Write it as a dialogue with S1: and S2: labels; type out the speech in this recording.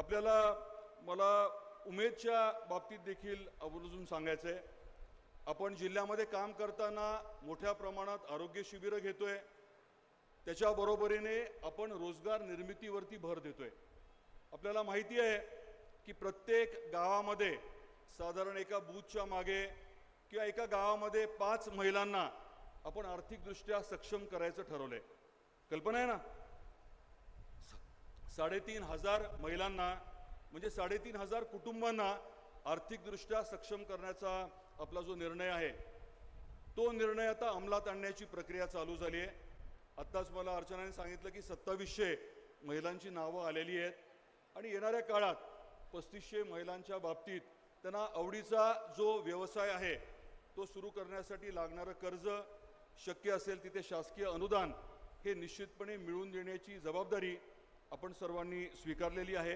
S1: आपल्याला मला उमेदच्या बाबतीत देखील आवर्जून सांगायचं आहे। आपण जिल्ह्यामध्ये काम करताना मोठ्या प्रमाणात आरोग्य शिबिरं घेतोय, त्याच्या बरोबरीने आपण रोजगार निर्मितीवरती भर देतोय। आपल्याला माहिती आहे की प्रत्येक गावामध्ये साधारण एका बूथच्या मागे किंवा एका गावामध्ये 5 महिलांना आपण आर्थिकदृष्ट्या सक्षम करायचं ठरवलंय। कल्पना आहे ना, 3,500 महिलांना म्हणजे 3,500 कुटुंबांना आर्थिकदृष्ट्या सक्षम करण्याचा आपला जो निर्णय आहे तो निर्णय आता अंमलात आणण्याची प्रक्रिया चालू झाली आहे। आत्ताच मला अर्चनाने सांगितलं की 2700 महिलांची नावं आलेली आहेत आणि येणाऱ्या काळात 3500 महिलांच्या बाबतीत त्यांना आवडीचा जो व्यवसाय आहे तो सुरू करण्यासाठी लागणारं कर्ज, शक्य असेल तिथे शासकीय अनुदान हे निश्चितपणे मिळवून देण्याची जबाबदारी आपण सर्वांनी स्वीकारलेली आहे।